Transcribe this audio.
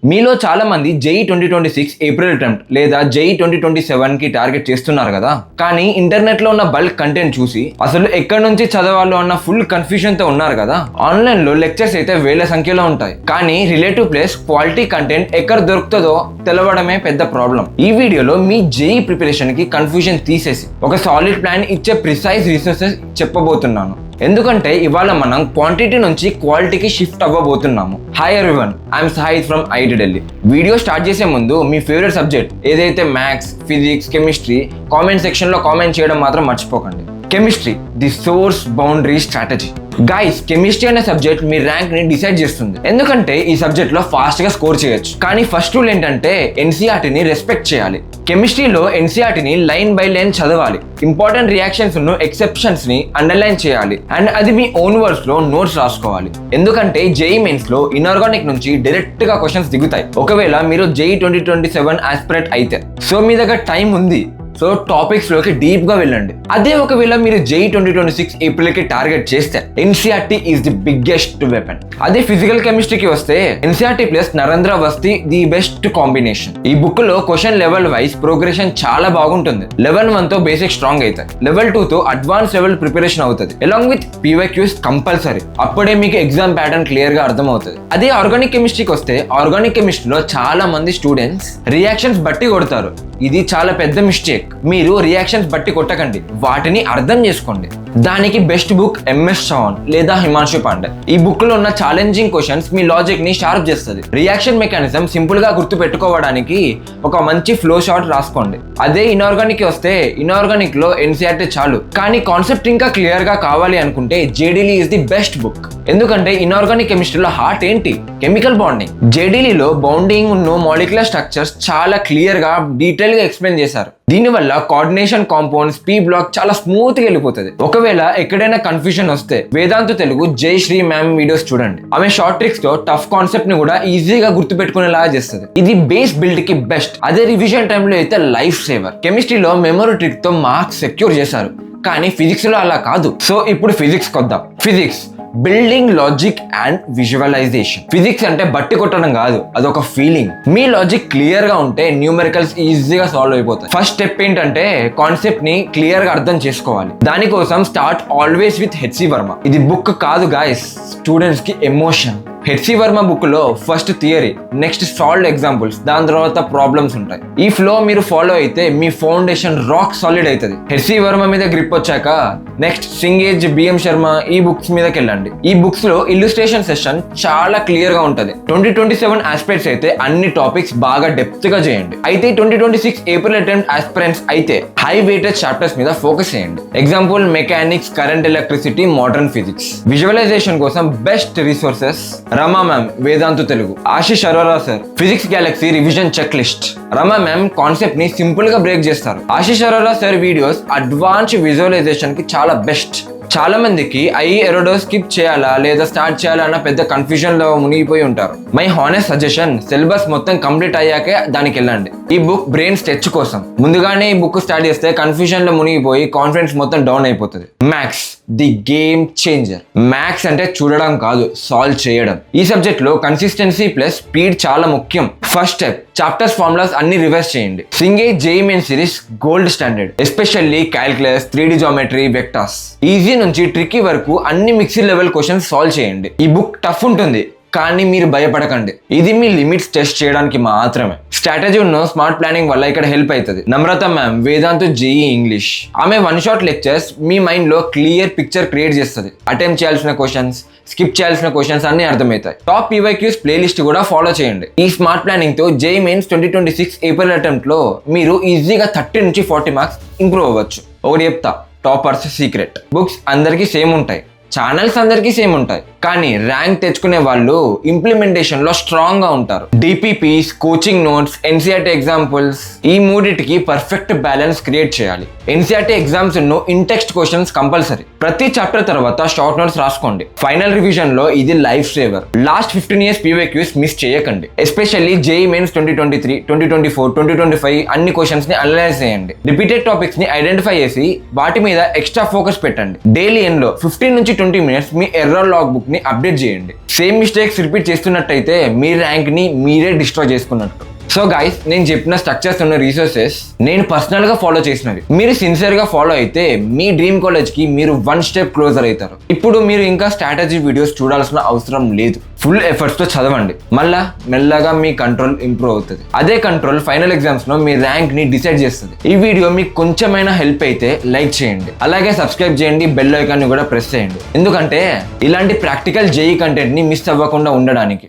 మీలో చాలా మంది జేఈ 2026 ఏప్రిల్ అటెంప్ట్ లేదా జేఈ 2027 కి టార్గెట్ చేస్తున్నారు కదా. కానీ ఇంటర్నెట్ లో ఉన్న బల్క్ కంటెంట్ చూసి అసలు ఎక్కడి నుంచి చదవాలో అన్న ఫుల్ కన్ఫ్యూజన్ తో ఉన్నారు కదా. ఆన్లైన్ లో లెక్చర్స్ అయితే వేల సంఖ్యలో ఉంటాయి, కానీ రిలేటివ్ ప్లేస్ క్వాలిటీ కంటెంట్ ఎక్కడ దొరుకుతుందో తెలవడమే పెద్ద ప్రాబ్లం. ఈ వీడియోలో మీ జేఈ ప్రిపరేషన్ కి కన్ఫ్యూజన్ తీసేసి ఒక సాలిడ్ ప్లాన్ ఇచ్చే ప్రిసైజ్ రిసోర్సెస్ చెప్పబోతున్నాను. ఎందుకంటే ఇవాళ మనం క్వాంటిటీ నుంచి క్వాలిటీకి షిఫ్ట్ అవ్వబోతున్నాము. Hi everyone, I'm Sahid from IIT Delhi. Video start చేసే ముందు మీ ఫేవరెట్ సబ్జెక్ట్ ఏదైతే maths, physics, chemistry comment section లో కామెంట్ చేయడం మాత్రం మర్చిపోకండి. Chemistry the source boundary strategy. Guys, chemistry అనే సబ్జెక్ట్ మీ ర్యాంక్ ని డిసైడ్ చేస్తుంది. ఎందుకంటే ఈ సబ్జెక్ట్ లో ఫాస్ట్ గా స్కోర్ చేయొచ్చు. కానీ ఫస్ట్ రూల్ ఏంటంటే ఎన్సీఆర్టీని రెస్పెక్ట్ చేయాలి. కెమిస్ట్రీలో ఎన్సీఆర్టీని లైన్ బై లైన్ చదవాలి. ఇంపార్టెంట్ రియాక్షన్స్ ను, ఎక్సెప్షన్స్ ని అండర్లైన్ చేయాలి. అండ్ అది మీ ఓన్ వర్డ్స్ లో నోట్స్ రాసుకోవాలి. ఎందుకంటే జేఈ మెయిన్స్ లో ఇన్ఆర్గానిక్ నుంచి డైరెక్ట్ గా క్వశ్చన్స్ దిగుతాయి ఒకవేళ మీరు జేఈ 2027 ఆస్పిరెంట్ అయితే. సో మీ దగ్గర టైం ఉంది, సో టాపిక్స్ లోకి డీప్ గా వెళ్ళండి. అదే ఒకవేళ మీరు జేఈ 2026 ఏప్రిల్ కి టార్గెట్ చేస్తే NCERT is the biggest weapon. అదే ఫిజికల్ కెమిస్ట్రీకి వస్తే NCERT plus Narendra Awasthi the best combination. ఈ బుక్ లో క్వశ్చన్ లెవెల్ వైజ్ ప్రోగ్రెషన్ చాలా బాగుంటుంది. లెవెల్ 1 తో బేసిక్ స్ట్రాంగ్ అవుతాయి, లెవెల్ 2 తో అడ్వాన్స్ లెవెల్ ప్రిపరేషన్ అవుతుంది, అలాంగ్ విత్ పీవైక్యూస్ కంపల్సరీ. అప్పుడే మీకు ఎగ్జామ్ ప్యాటర్న్ క్లియర్ గా అర్థం అవుతుంది. అదే ఆర్గానిక్ కెమిస్ట్రీకి వస్తే ఆర్గానిక్ కెమిస్ట్రీలో చాలా మంది స్టూడెంట్స్ రియాక్షన్స్ బట్టి కొడతారు. ఇది చాలా పెద్ద మిస్టేక్. మీరు రియాక్షన్స్ బట్టి కొట్టకండి, వాటిని అర్థం చేసుకోండి. దానికి బెస్ట్ బుక్ ఎంఎస్ చౌహాన్ లేదా హిమాంశు పాండే. ఈ బుక్ లో ఉన్న ఛాలెంజింగ్ క్వశ్చన్స్ మీ లాజిక్ ని షార్ప్ చేస్తుంది. రియాక్షన్ మెకానిజం సింపుల్ గా గుర్తు పెట్టుకోవడానికి ఒక మంచి ఫ్లో షార్ట్ రాసుకోండి. అదే ఇన్ఆర్గానిక్ వస్తే ఇన్ఆర్గానిక్ లో ఎన్సీఆర్టీ చాలు, కానీ కాన్సెప్ట్ ఇంకా క్లియర్ గా కావాలి అనుకుంటే J D Lee is the best book. ఎందుకంటే ఇన్ఆర్గానిక్ కెమిస్ట్రీలో హార్ట్ ఏంటి? Chemical bonding. జేడీలీలో బౌండింగ్ ఉన్న మాలిక్యులర్ స్ట్రక్చర్స్ చాలా క్లియర్ గా డీటెయిల్ గా ఎక్స్ప్లెయిన్ చేశారు. దీనివల్ల కోఆర్డినేషన్, కాంపౌండ్స్, పీ బ్లాక్ చాలా స్మూత్ గా వెళ్ళిపోతుంది. ఒకవేళ ఎక్కడైనా కన్ఫ్యూజన్ వస్తే వేదాంతు తెలుగు జయశ్రీ మ్యామ్ వీడియోస్ చూడండి. ఆమె షార్ట్ ట్రిక్స్ తో టఫ్ కాన్సెప్ట్ ని కూడా ఈజీగా గుర్తు పెట్టుకునేలాగా చేస్తుంది. ఇది బేస్ బిల్డ్ కి బెస్ట్. అదే రివిజన్ టైంలో అయితే లైఫ్ సేవర్. కెమిస్ట్రీలో మెమరీ ట్రిక్ తో మార్క్స్ సెక్యూర్ చేశారు, కానీ ఫిజిక్స్ లో అలా కాదు. సో ఇప్పుడు ఫిజిక్స్ కొద్దాం. Physics building logic and visualisation. Physics అంటే బట్టి కొట్టడం కాదు, అదొక ఫీలింగ్. మీ లాజిక్ క్లియర్ గా ఉంటే న్యూమెరికల్స్ ఈజీగా సాల్వ్ అయిపోతాయి. ఫస్ట్ స్టెప్ ఏంటంటే కాన్సెప్ట్ ని క్లియర్ గా అర్థం చేసుకోవాలి. దానికోసం start always with HC Varma. ఇది బుక్ కాదు గాయస్, స్టూడెంట్స్ కి ఎమోషన్. హెచ్సి వర్మ బుక్ లో first theory, next solved examples, దాని తర్వాత ప్రాబ్లమ్స్ ఉంటాయి. ఈ ఫ్లో మీరు ఫాలో అయితే మీ ఫౌండేషన్ రాక్ సాలిడ్ అవుతుంది. హెచ్సి వర్మ మీద గ్రిప్ వచ్చాక నెక్స్ట్ సింగేజ్, బిఎం శర్మ ఈ బుక్స్ మీదకి వెళ్ళండి. ఈ బుక్స్ లో ఇల్లుస్ట్రేషన్ సెషన్ చాలా క్లియర్ గా ఉంటది. 2027 ఆస్పిరెంట్స్ అయితే అన్ని టాపిక్స్ బాగా డెప్త్ గా చేయండి. అయితే 2026 ఏప్రిల్ అటెంప్ట్ ఆస్పిరెంట్స్ అయితే హై వెయిటెడ్ చాప్టర్స్ మీద ఫోకస్ చేయండి. Example mechanics, current electricity, modern physics. Visualisation కోసం best resources Rama ma'am Vedantu Telugu, Ashish Arora sir physics galaxy revision check list. Rama ma'am concept ని సింపుల్ గా బ్రేక్ చేస్తారు. Ashish Arora sir videos advance visualisation కి చాలా best. చాలా మందికి ఎరోడో స్కిప్ చేయాలా లేదా స్టార్ట్ చేయాలా అన్న పెద్ద కన్ఫ్యూజన్ లో మునిగిపోయి ఉంటారు. మై హానెస్ట్ సజెషన్, సిలబస్ మొత్తం కంప్లీట్ అయ్యాకే దానికి వెళ్ళండి. ఈ బుక్ బ్రెయిన్ స్ట్రెచ్ కోసం. ముందుగానే ఈ బుక్ స్టార్ట్ చేస్తే కన్ఫ్యూజన్ లో మునిగిపోయి కాన్ఫిడెన్స్ మొత్తం డౌన్ అయిపోతుంది. Maths the game changer. Maths అంటే చూడడం కాదు, సాల్వ్ చేయడం. ఈ సబ్జెక్ట్ లో కన్సిస్టెన్సీ ప్లస్ స్పీడ్ చాలా ముఖ్యం. ఫస్ట్ స్టెప్, చాప్టర్స్ ఫార్ములాస్ అన్ని రివైజ్ చేయండి. Cengage JEE main series gold standard, especially calculus, 3D geometry, vectors. Easy నుంచి ట్రిక్కీ వరకు అన్ని మిక్స్డ్ లెవెల్ క్వశ్చన్స్ సాల్వ్ చేయండి. ఈ బుక్ టఫ్ ఉంటుంది, కానీ మీరు భయపడకండి. ఇది మీ లిమిట్స్ టెస్ట్ చేయడానికి మాత్రమే. స్ట్రాటజీ ఉన్న స్మార్ట్ ప్లానింగ్ వల్ల ఇక్కడ హెల్ప్ అవుతుంది. నమ్రత మ్యామ్ వేదాంతు జేఈ ఇంగ్లీష్. ఆమె వన్ షాట్ లెక్చర్స్ మీ మైండ్ లో క్లియర్ పిక్చర్ క్రియేట్ చేస్తుంది. అటెంప్ట్ చేయాల్సిన క్వశ్చన్స్, స్కిప్ చేయాల్సిన క్వశ్చన్స్ అన్ని అర్థమవుతాయి. టాప్ పీవైక్యూస్ ప్లేలిస్ట్ కూడా ఫాలో చేయండి. ఈ స్మార్ట్ ప్లానింగ్ తో జేఈ మెయిన్స్ 2026 ఏప్రిల్ అటెంప్ట్ లో మీరు ఈజీగా 30 నుంచి 40 మార్క్స్ ఇంప్రూవ్ అవ్వచ్చు. ఒకటి చెప్తా, టాపర్స్ సీక్రెట్. బుక్స్ అందరికీ సేమ్ ఉంటాయి, ఛానల్స్ అందరికీ సేమ్ ఉంటాయి, కానీ ర్యాంక్ తెచ్చుకునే వాళ్ళు ఇంప్లిమెంటేషన్ లో స్ట్రాంగ్ గా ఉంటారు. DPPs, coaching notes, NCERT examples, ఈ మూడిటికి పర్ఫెక్ట్ బ్యాలెన్స్ క్రియేట్ చేయాలి. NCERT exams in text questions compulsory. ప్రతి చాప్టర్ తర్వాత షార్ట్ నోట్స్ రాసుకోండి. ఫైనల్ రివిజన్ లో ఇది life saver. Last 15 years PYQs miss చేయకండి. ఎస్పెషల్లీ JEE Mains 2023, 2024, 2025 అన్ని క్వశ్చన్స్ ని అనలైజ్ చేయండి. రిపీటెడ్ టాపిక్స్ ని ఐడెంటిఫై చేసి వాటి మీద ఎక్స్ట్రా ఫోకస్ పెట్టండి. డైలీ ఎండ్ లో 15 నుంచి 20 minutes మీ ఎర్రర్ లాగ్ బుక్ ని అప్డేట్ చేయండి. సేమ్ మిస్టేక్స్ రిపీట్ చేస్తున్నట్టయితే మీ ర్యాంక్ ని మీరే డిస్ట్రాయ్ చేసుకున్నట్టు. సో గైస్, నేను చెప్పిన స్ట్రక్చర్స్ ఉన్న రీసోర్సెస్ నేను పర్సనల్ గా ఫాలో చేసినవి. మీరు సిన్సియర్ గా ఫాలో అయితే మీ డ్రీమ్ కాలేజ్ కి మీరు 1 step క్లోజర్ అవుతారు. ఇప్పుడు మీరు ఇంకా స్ట్రాటజీ వీడియోస్ చూడాల్సిన అవసరం లేదు. ఫుల్ ఎఫర్ట్స్ తో చదవండి. మళ్ళా మెల్లగా మీ కంట్రోల్ ఇంప్రూవ్ అవుతుంది. అదే కంట్రోల్ ఫైనల్ ఎగ్జామ్స్ లో మీ ర్యాంక్ ని డిసైడ్ చేస్తుంది. ఈ వీడియో మీకు కొంచెమైనా హెల్ప్ అయితే లైక్ చేయండి, అలాగే సబ్స్క్రైబ్ చేయండి, బెల్ ఐకాన్ ని కూడా ప్రెస్ చేయండి. ఎందుకంటే ఇలాంటి ప్రాక్టికల్ JEE కంటెంట్ ని మిస్ అవ్వకుండా ఉండడానికి.